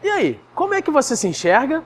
E aí, como é que você se enxerga?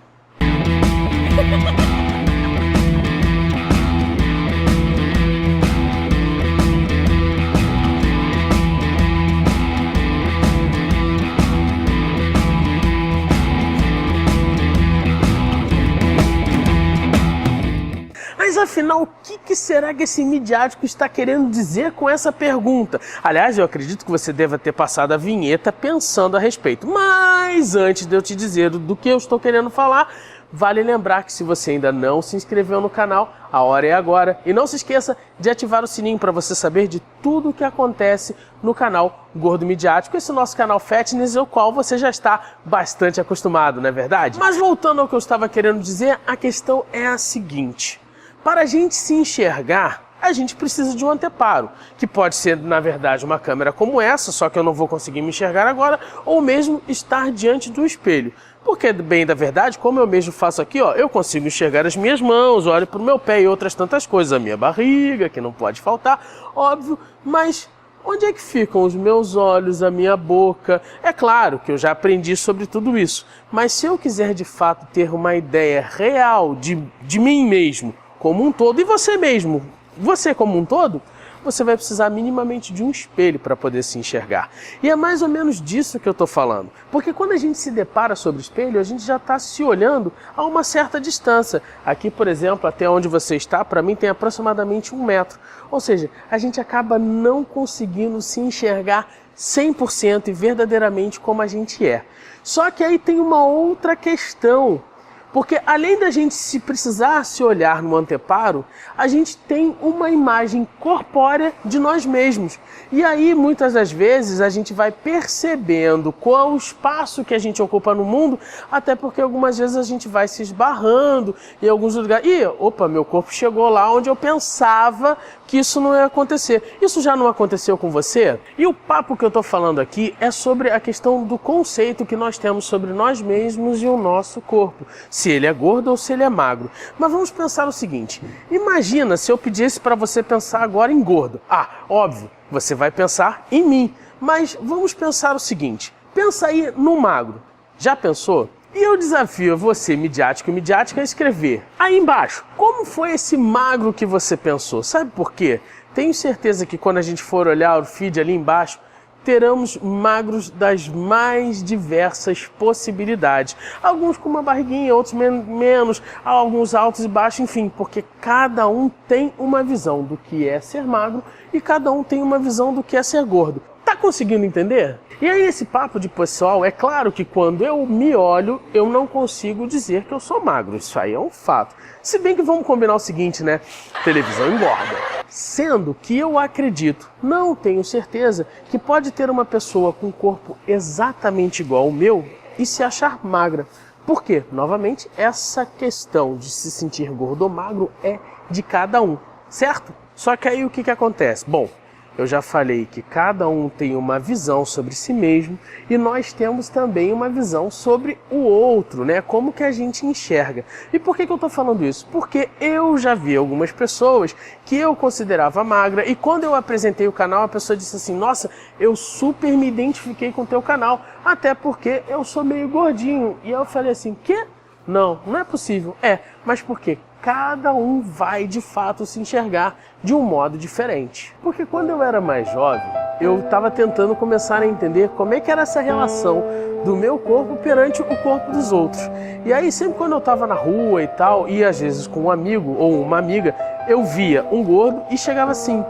Mas afinal, o que será que esse midiático está querendo dizer com essa pergunta? Aliás, eu acredito que você deva ter passado a vinheta pensando a respeito. Mas antes de eu te dizer do que eu estou querendo falar, vale lembrar que se você ainda não se inscreveu no canal, a hora é agora. E não se esqueça de ativar o sininho para você saber de tudo o que acontece no canal Gordo Midiático, esse nosso canal Fatness, ao qual você já está bastante acostumado, não é verdade? Mas voltando ao que eu estava querendo dizer, a questão é a seguinte. Para a gente se enxergar, a gente precisa de um anteparo, que pode ser, na verdade, uma câmera como essa, só que eu não vou conseguir me enxergar agora, ou mesmo estar diante do espelho. Porque, bem da verdade, como eu mesmo faço aqui, ó, eu consigo enxergar as minhas mãos, olho para o meu pé e outras tantas coisas, a minha barriga, que não pode faltar, óbvio, mas onde é que ficam os meus olhos, a minha boca? É claro que eu já aprendi sobre tudo isso, mas se eu quiser de fato ter uma ideia real de mim mesmo, como um todo, e você mesmo, você como um todo, você vai precisar minimamente de um espelho para poder se enxergar. E é mais ou menos disso que eu estou falando. Porque quando a gente se depara sobre o espelho, a gente já está se olhando a uma certa distância. Aqui, por exemplo, até onde você está, para mim tem aproximadamente 1 metro. Ou seja, a gente acaba não conseguindo se enxergar 100% e verdadeiramente como a gente é. Só que aí tem uma outra questão. Porque além da gente precisar se olhar no anteparo, a gente tem uma imagem corpórea de nós mesmos. E aí, muitas das vezes, a gente vai percebendo qual o espaço que a gente ocupa no mundo, até porque algumas vezes a gente vai se esbarrando em alguns lugares. E, opa, meu corpo chegou lá onde eu pensava que isso não ia acontecer. Isso já não aconteceu com você? E o papo que eu estou falando aqui é sobre a questão do conceito que nós temos sobre nós mesmos e o nosso corpo. Se ele é gordo ou se ele é magro. Mas vamos pensar o seguinte, imagina se eu pedisse para você pensar agora em gordo. Ah, óbvio, você vai pensar em mim, mas vamos pensar o seguinte, pensa aí no magro. Já pensou? E eu desafio você, midiático e midiática, a escrever aí embaixo, como foi esse magro que você pensou? Sabe por quê? Tenho certeza que quando a gente for olhar o feed ali embaixo, teremos magros das mais diversas possibilidades. Alguns com uma barriguinha, outros menos, alguns altos e baixos, enfim, porque cada um tem uma visão do que é ser magro e cada um tem uma visão do que é ser gordo. Tá conseguindo entender? E aí esse papo de pessoal, é claro que quando eu me olho, eu não consigo dizer que eu sou magro, isso aí é um fato. Se bem que vamos combinar o seguinte, né? Televisão engorda. Sendo que eu acredito, não tenho certeza, que pode ter uma pessoa com um corpo exatamente igual ao meu e se achar magra. Por quê? Novamente, essa questão de se sentir gordo ou magro é de cada um, certo? Só que aí o que acontece? Bom, eu já falei que cada um tem uma visão sobre si mesmo e nós temos também uma visão sobre o outro, né? Como que a gente enxerga. E por que eu estou falando isso? Porque eu já vi algumas pessoas que eu considerava magra e quando eu apresentei o canal, a pessoa disse assim, nossa, eu super me identifiquei com o teu canal, até porque eu sou meio gordinho. E eu falei assim, quê? Não, não é possível. É, mas por quê? Cada um vai de fato se enxergar de um modo diferente. Porque quando eu era mais jovem, eu estava tentando começar a entender como é que era essa relação do meu corpo perante o corpo dos outros. E aí sempre quando eu estava na rua e tal, e às vezes com um amigo ou uma amiga, eu via um gordo e chegava assim,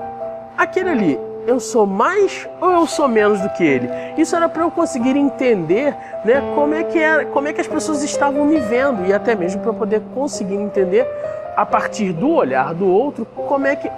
aquele ali, eu sou mais ou eu sou menos do que ele? Isso era para eu conseguir entender, né, como é que as pessoas estavam me vendo e até mesmo para eu poder conseguir entender a partir do olhar do outro,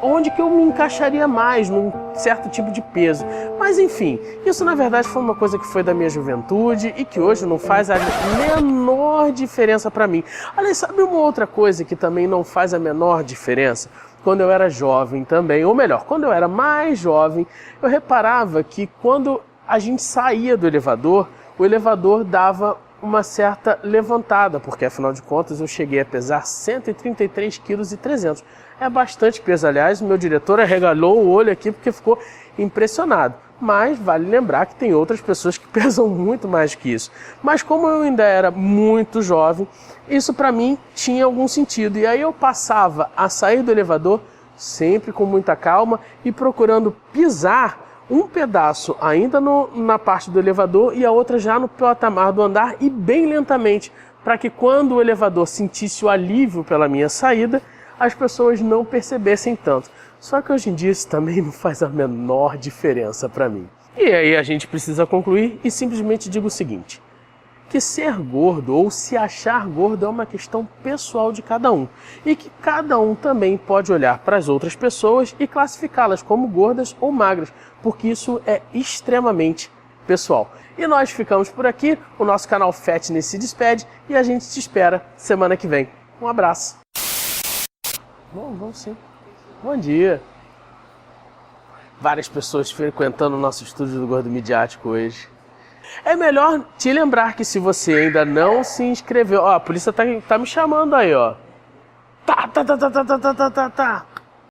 onde que eu me encaixaria mais num certo tipo de peso. Mas enfim, isso na verdade foi uma coisa que foi da minha juventude e que hoje não faz a menor diferença para mim. Aliás, sabe uma outra coisa que também não faz a menor diferença? Quando eu era jovem também, ou melhor, quando eu era mais jovem, eu reparava que quando a gente saía do elevador, o elevador dava uma certa levantada, porque afinal de contas eu cheguei a pesar 133,3 kg. É bastante peso, aliás, meu diretor arregalou o olho aqui porque ficou impressionado. Mas vale lembrar que tem outras pessoas que pesam muito mais que isso. Mas como eu ainda era muito jovem, isso para mim tinha algum sentido. E aí eu passava a sair do elevador sempre com muita calma e procurando pisar um pedaço ainda na parte do elevador e a outra já no patamar do andar e bem lentamente, para que quando o elevador sentisse o alívio pela minha saída, as pessoas não percebessem tanto. Só que hoje em dia isso também não faz a menor diferença para mim. E aí a gente precisa concluir e simplesmente digo o seguinte: que ser gordo ou se achar gordo é uma questão pessoal de cada um e que cada um também pode olhar para as outras pessoas e classificá-las como gordas ou magras, porque isso é extremamente pessoal. E nós ficamos por aqui, o nosso canal Fatness se despede e a gente te espera semana que vem. Um abraço. Bom, vamos sim. Bom dia. Várias pessoas frequentando o nosso estúdio do Gordo Midiático hoje. É melhor te lembrar que se você ainda não se inscreveu... Ó, a polícia tá me chamando aí, ó. Tá.